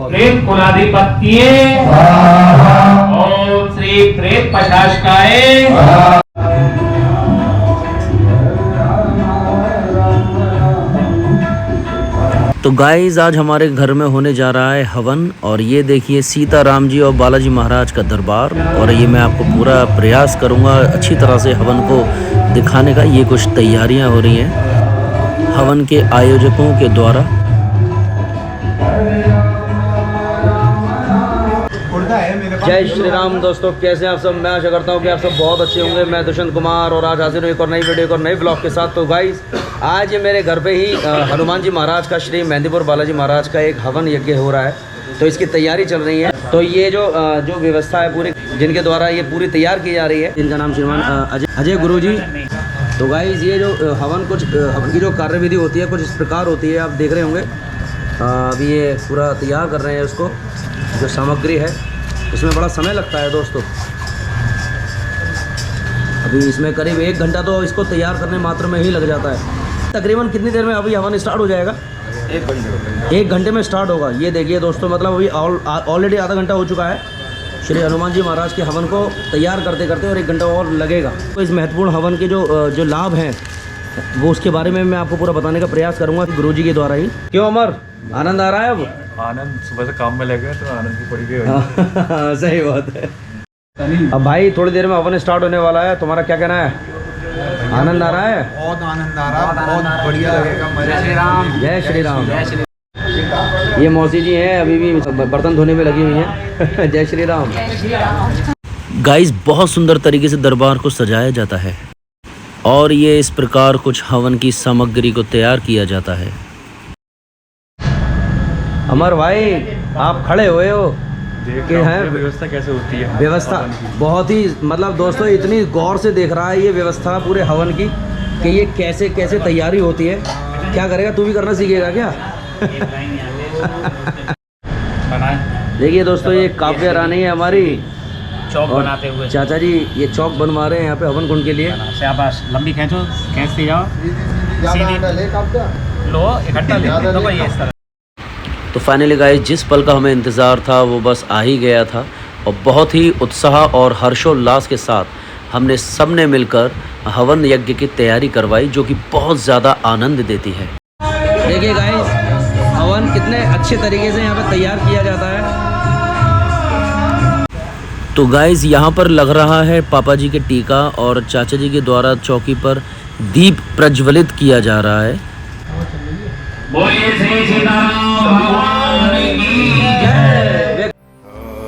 प्रेत कुलाधिपत्ये ओम श्री प्रेत पशाशकाय। तो गाइस आज हमारे घर में होने जा रहा है हवन और ये देखिए सीताराम जी और बालाजी महाराज का दरबार और ये मैं आपको पूरा प्रयास करूँगा अच्छी तरह से हवन को दिखाने का। ये कुछ तैयारियां हो रही हैं हवन के आयोजकों के द्वारा। जय श्री राम दोस्तों, कैसे हैं आप सब। मैं आशा करता हूँ कि आप सब बहुत अच्छे होंगे। मैं दुष्यंत कुमार और आज हाजिर हूँ एक और नई वीडियो और नए ब्लॉग के साथ। तो गाइस आज मेरे घर पे ही हनुमान जी महाराज का, श्री मेहंदीपुर बालाजी महाराज का एक हवन यज्ञ हो रहा है, तो इसकी तैयारी चल रही है। तो ये जो व्यवस्था है पूरी, जिनके द्वारा ये पूरी तैयार की जा रही है, जिनका नाम श्रीमान अजय गुरु जी। तो गाइस ये जो हवन की जो कार्यविधि होती है कुछ इस प्रकार होती है, आप देख रहे होंगे। अभी ये पूरा तैयार कर रहे हैं उसको, जो सामग्री है इसमें बड़ा समय लगता है दोस्तों। अभी इसमें करीब 1 घंटा तो इसको तैयार करने मात्र में ही लग जाता है। तकरीबन कितनी देर में अभी हवन स्टार्ट हो जाएगा? 1 घंटे में स्टार्ट होगा। ये देखिए दोस्तों, मतलब अभी ऑलरेडी आधा घंटा हो चुका है श्री हनुमान जी महाराज के हवन को तैयार करते करते, और 1 घंटा और लगेगा। तो इस महत्वपूर्ण हवन के जो लाभ हैं वो उसके बारे में मैं आपको पूरा बताने का प्रयास करूँगा गुरु जी के द्वारा ही। क्यों अमर, आनंद आ रहा है? अब आनंद, सुबह से काम में लगे तो आनंद की पड़ी गई। सही बात है। अब भाई थोड़ी देर में हवन स्टार्ट होने वाला है, तुम्हारा क्या कहना है? आनंद आ रहा है? बहुत आनंद आ रहा है, बहुत बढ़िया लगेगा। जय श्री राम, जय श्री राम। ये मौसी जी हैं, अभी भी बर्तन धोने में लगी हुई हैं। जय श्री राम। गाइस बहुत सुंदर तरीके से दरबार को सजाया जाता है और ये इस प्रकार कुछ हवन की सामग्री को तैयार किया जाता है। अमर भाई आप खड़े हुए हो कि हैं व्यवस्था कैसे होती है? व्यवस्था बहुत ही, मतलब दोस्तों इतनी गौर से देख रहा है ये व्यवस्था पूरे हवन की कि ये कैसे कैसे तैयारी होती है। क्या करेगा, तू भी करना सीखेगा क्या? देखिए दोस्तों, ये काव्या रानी है हमारी, चौक बनाते हुए चाचा जी ये चौक बनवा रहे हैं यहाँ पे हवन कुंड के लिए। शाबाश, लंबी खींचो, खींचते जाओ, लो इकट्ठा ले इस तरह। तो फाइनली गाइस जिस पल का हमें इंतज़ार था वो बस आ ही गया था और बहुत ही उत्साह और हर्षोल्लास के साथ हमने सबने मिलकर हवन यज्ञ की तैयारी करवाई, जो कि बहुत ज़्यादा आनंद देती है। देखिए गाइस हवन कितने अच्छे तरीके से यहाँ पे तैयार किया जाता है। तो गाइस यहाँ पर लग रहा है पापा जी के टीका और चाचा जी के द्वारा चौकी पर दीप प्रज्वलित किया जा रहा है। बोलिए श्री सीताराम भगवान की जय।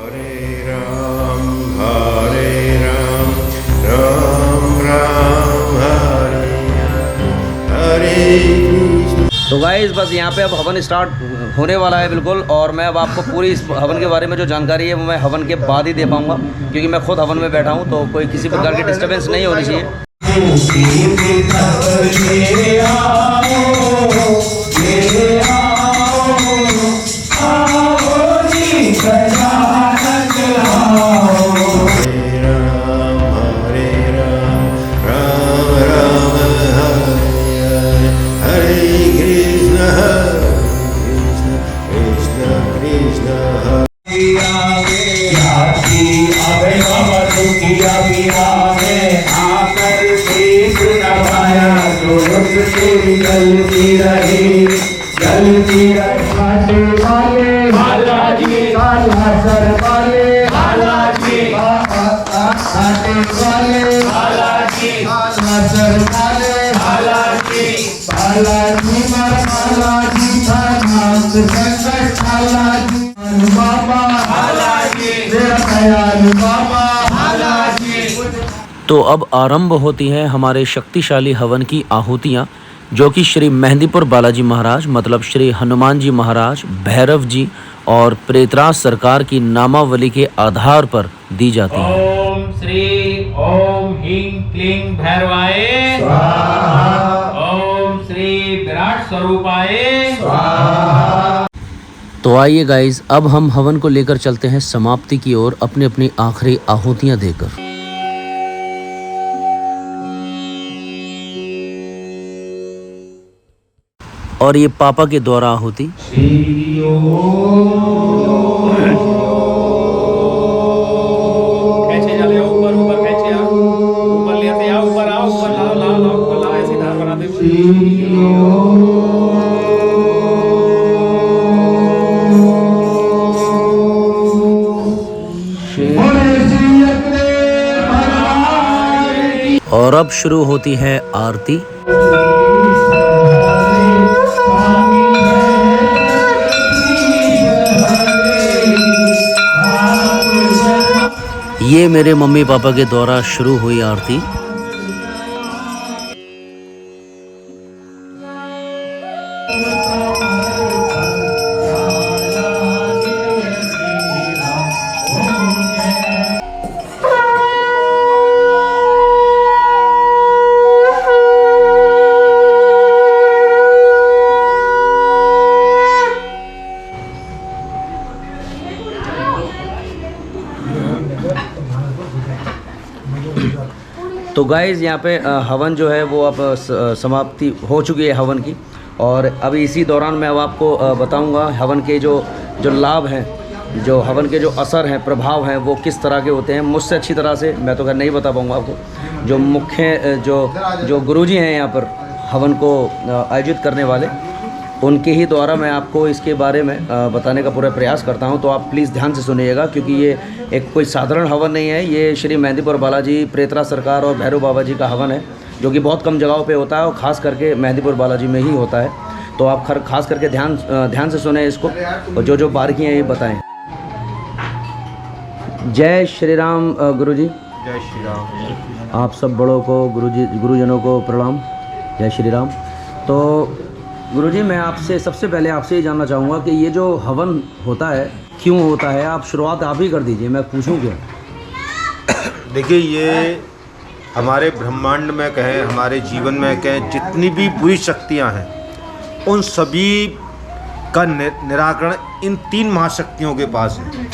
हरे राम राम राम हरे कृष्ण। तो गाइस बस यहाँ पे अब हवन स्टार्ट होने वाला है बिल्कुल, और मैं अब आपको पूरी इस हवन के बारे में जो जानकारी है वो मैं हवन के बाद ही दे पाऊँगा, क्योंकि मैं खुद हवन में बैठा हूँ, तो कोई किसी प्रकार की डिस्टर्बेंस नहीं होनी चाहिए। तो अब आरंभ होती हैं हमारे शक्तिशाली हवन की आहुतियाँ, जो कि श्री मेहंदीपुर बालाजी महाराज मतलब श्री हनुमान जी महाराज, भैरव जी और प्रेतराज सरकार की नामावली के आधार पर दी जाती हैं। ओम श्री ओम ह्रीं क्लीं भैरवाय स्वाहा। ओम श्री विराट स्वरूपाय तो आइए गाइस, अब हम हवन को लेकर चलते हैं समाप्ति की ओर, अपनी अपनी आखिरी आहुतियां देकर। और ये पापा के द्वारा आहुति। कैसे चले ऊपर ऊपर, कैसे आओ ऊपर, लेते आओ ऊपर, आओ ऊपर, लाओ लाओ लाओ ऊपर लाओ, ऐसी धार बनाते हुए। और अब शुरू होती है आरती। ये मेरे मम्मी पापा के द्वारा शुरू हुई आरती। तो गाइज़ यहाँ पे हवन जो है वो अब समाप्ति हो चुकी है हवन की। और अभी इसी दौरान मैं अब आपको बताऊंगा हवन के जो लाभ हैं, जो हवन के जो असर हैं, प्रभाव हैं, वो किस तरह के होते हैं। मुझसे अच्छी तरह से मैं तो खैर नहीं बता पाऊंगा आपको। जो मुख्य जो गुरुजी हैं यहाँ पर हवन को आयोजित करने वाले, उनके ही द्वारा मैं आपको इसके बारे में बताने का पूरा प्रयास करता हूं। तो आप प्लीज़ ध्यान से सुनिएगा, क्योंकि ये एक कोई साधारण हवन नहीं है। ये श्री मेहंदीपुर बालाजी, प्रेतरा सरकार और भैरव बाबा जी का हवन है, जो कि बहुत कम जगहों पे होता है और ख़ास करके मेहंदीपुर बालाजी में ही होता है। तो आप खास करके ध्यान से सुने इसको, और जो बारीकियाँ ये बताएँ। जय श्री राम गुरुजी। जय श्री राम। आप सब बड़ों को, गुरुजनों को प्रणाम। जय श्री राम। तो गुरुजी, मैं आपसे सबसे पहले आपसे ये जानना चाहूँगा कि ये जो हवन होता है क्यों होता है? आप शुरुआत आप ही कर दीजिए, मैं पूछूं क्यों। देखिए, ये हमारे ब्रह्मांड में कहें, हमारे जीवन में कहें, जितनी भी बुरी शक्तियां हैं, उन सभी का निराकरण इन 3 महाशक्तियों के पास है।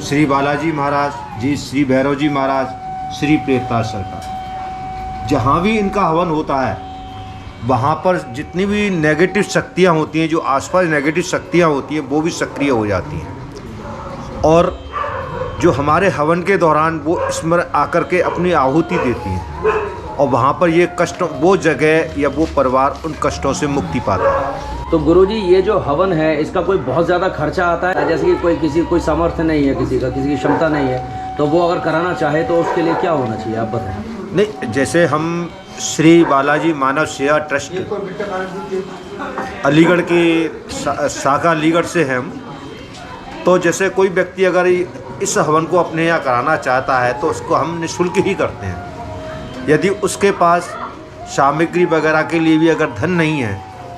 श्री बालाजी महाराज जी, श्री भैरव जी महाराज, श्री प्रेतरा सरकार। जहाँ भी इनका हवन होता है, वहाँ पर जितनी भी नेगेटिव शक्तियाँ होती हैं, जो आसपास नेगेटिव शक्तियाँ होती हैं, वो भी सक्रिय हो जाती हैं। और जो हमारे हवन के दौरान वो इसमें आकर के अपनी आहुति देती हैं, और वहाँ पर ये कष्टों, वो जगह या वो परिवार उन कष्टों से मुक्ति पाता है। तो गुरुजी, ये जो हवन है, इसका कोई बहुत ज़्यादा खर्चा आता है? जैसे कि कोई सामर्थ्य नहीं है, किसी की क्षमता नहीं है, तो वो अगर कराना चाहे तो उसके लिए क्या होना चाहिए, आप बताएं। नहीं, जैसे हम श्री बालाजी मानव सेवा ट्रस्ट अलीगढ़ की शाखा अलीगढ़ से हैं हम, तो जैसे कोई व्यक्ति अगर इस हवन को अपने यहाँ कराना चाहता है तो उसको हम निःशुल्क ही करते हैं। यदि उसके पास सामग्री वगैरह के लिए भी अगर धन नहीं है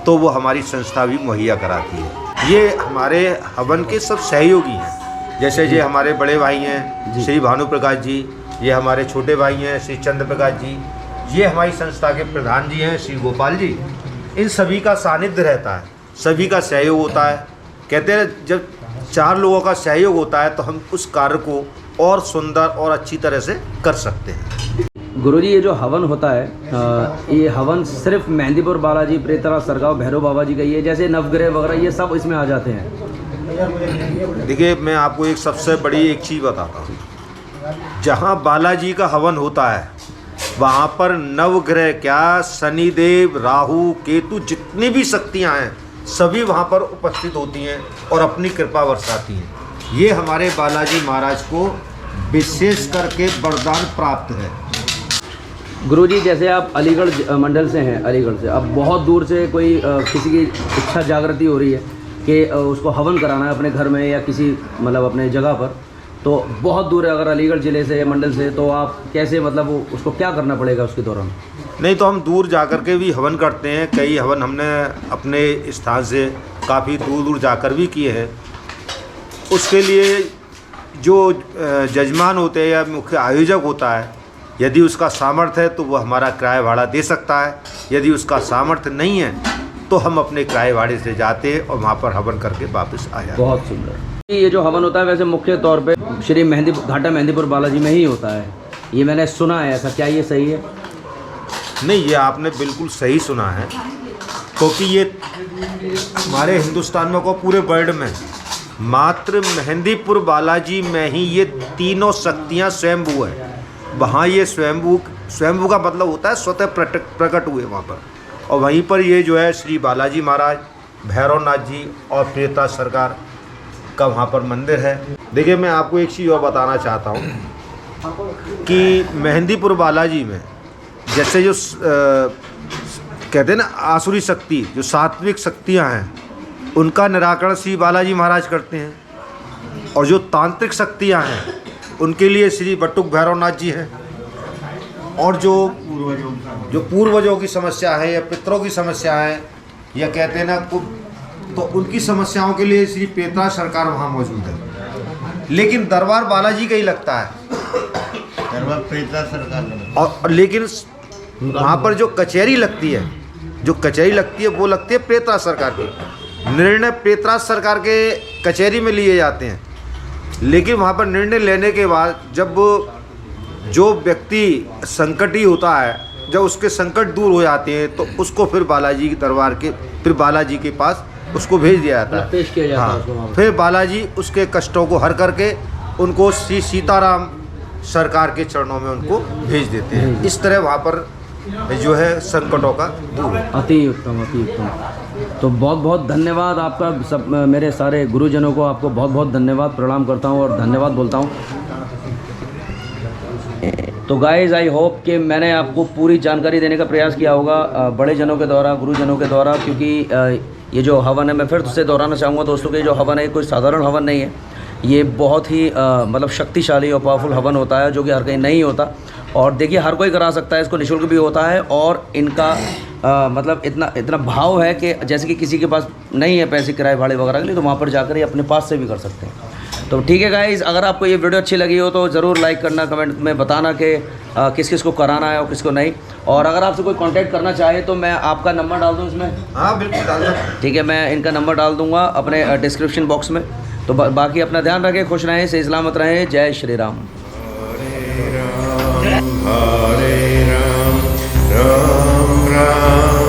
तो वो हमारी संस्था भी मुहैया कराती है। ये हमारे हवन के सब सहयोगी हैं। जैसे ये हमारे बड़े भाई हैं श्री भानु प्रकाश जी, ये हमारे छोटे भाई हैं श्री चंद्र प्रकाश जी, ये हमारी संस्था के प्रधान जी हैं श्री गोपाल जी। इन सभी का सानिध्य रहता है, सभी का सहयोग होता है। कहते हैं जब 4 लोगों का सहयोग होता है तो हम उस कार्य को और सुंदर और अच्छी तरह से कर सकते हैं। गुरुजी, ये जो हवन होता है, ये हवन सिर्फ मेहंदीपुर बालाजी, प्रेतरा सरकार, भैरव बाबा जी का, ये जैसे नवग्रह वगैरह ये सब इसमें आ जाते हैं? देखिए, मैं आपको एक सबसे बड़ी एक चीज़ बताता हूँ। जहाँ बालाजी का हवन होता है वहाँ पर नवग्रह क्या, शनिदेव, राहु, केतु, जितनी भी शक्तियाँ हैं सभी वहाँ पर उपस्थित होती हैं और अपनी कृपा बरसाती हैं। ये हमारे बालाजी महाराज को विशेष करके वरदान प्राप्त है। गुरुजी, जैसे आप अलीगढ़ मंडल से हैं, अलीगढ़ से अब बहुत दूर से कोई किसी की इच्छा जागृति हो रही है कि उसको हवन कराना है अपने घर में या किसी मतलब अपने जगह पर, तो बहुत दूर है अगर अलीगढ़ ज़िले से या मंडल से, तो आप कैसे मतलब उसको क्या करना पड़ेगा उसके दौरान? नहीं तो हम दूर जाकर के भी हवन करते हैं। कई हवन हमने अपने स्थान से काफ़ी दूर दूर जाकर भी किए हैं। उसके लिए जो जजमान होते हैं या मुख्य आयोजक होता है, यदि उसका सामर्थ्य है तो वो हमारा किराया भाड़ा दे सकता है। यदि उसका सामर्थ्य नहीं है तो हम अपने किराए भाड़े से जाते और वहाँ पर हवन करके वापस आ जाते। बहुत सुंदर। ये जो हवन होता है वैसे मुख्य तौर पे श्री घाटा मेहंदीपुर बालाजी में ही होता है, ये मैंने सुना है। ऐसा क्या ये सही है? नहीं, ये आपने बिल्कुल सही सुना है, क्योंकि ये हमारे हिंदुस्तान में को पूरे वर्ल्ड में मात्र मेहंदीपुर बालाजी में ही ये तीनों शक्तियाँ स्वयंभू है। वहाँ ये स्वयंभू का मतलब होता है स्वतः प्रकट हुए वहाँ पर, और वहीं पर ये जो है श्री बालाजी महाराज, भैरवनाथ जी और प्रेता सरकार का वहाँ पर मंदिर है। देखिए, मैं आपको एक चीज़ और बताना चाहता हूँ कि मेहंदीपुर बालाजी में जैसे जो कहते हैं ना आसुरी शक्ति, जो सात्विक शक्तियाँ हैं, उनका निराकरण श्री बालाजी महाराज करते हैं, और जो तांत्रिक शक्तियाँ हैं उनके लिए श्री बटुक भैरवनाथ जी हैं, और जो पूर्वजों की समस्या है या पितरों की समस्या है या कहते हैं ना तो उनकी समस्याओं के लिए श्री पेतरा सरकार वहाँ मौजूद है। लेकिन दरबार बालाजी का ही लगता है, दरबार पेतरा सरकार। और लेकिन वहाँ पर जो कचहरी लगती है वो लगती है पेतरा सरकार की। निर्णय पेतरा सरकार के कचहरी में लिए जाते हैं, लेकिन वहाँ पर निर्णय लेने के बाद जब जो व्यक्ति संकटी होता है, जब उसके संकट दूर हो जाते हैं तो उसको फिर बालाजी के दरबार के बालाजी के पास उसको भेज दिया जाता है, पेश किया जाता है उसको। हाँ, फिर बालाजी उसके कष्टों को हर करके उनको श्री सीताराम सरकार के चरणों में उनको भेज देते हैं। इस तरह वहाँ पर जो है संकटों का दूर। अति उत्तम, अति उत्तम। तो बहुत बहुत धन्यवाद आपका, सब मेरे सारे गुरुजनों को आपको बहुत बहुत धन्यवाद प्रणाम करता हूँ और धन्यवाद बोलता हूँ। तो गाइज़, आई होप कि मैंने आपको पूरी जानकारी देने का प्रयास किया होगा बड़े जनों के द्वारा, गुरुजनों के द्वारा, क्योंकि ये जो हवन है, मैं फिर से दोहराना चाहूँगा दोस्तों कि जो हवन है कोई साधारण हवन नहीं है, ये बहुत ही मतलब शक्तिशाली और पावरफुल हवन होता है, जो कि हर कहीं नहीं होता। और देखिए, हर कोई करा सकता है, इसको निःशुल्क भी होता है, और इनका मतलब इतना भाव है कि जैसे कि किसी के पास नहीं है पैसे किराए भाड़े वगैरह के लिए, तो वहाँ पर जाकर ये अपने पास से भी कर सकते हैं। तो ठीक है गाइज़, अगर आपको ये वीडियो अच्छी लगी हो तो ज़रूर लाइक करना, कमेंट में बताना कि किस किस को कराना है और किसको नहीं। और अगर आपसे कोई कांटेक्ट करना चाहे तो मैं आपका नंबर डाल दूँ इसमें? हाँ, बिल्कुल डाल दो। ठीक है, मैं इनका नंबर डाल दूँगा अपने डिस्क्रिप्शन बॉक्स में। तो बाकी अपना ध्यान रखें, खुश रहें, सही सलामत रहें। जय श्री राम। हरे राम, राम राम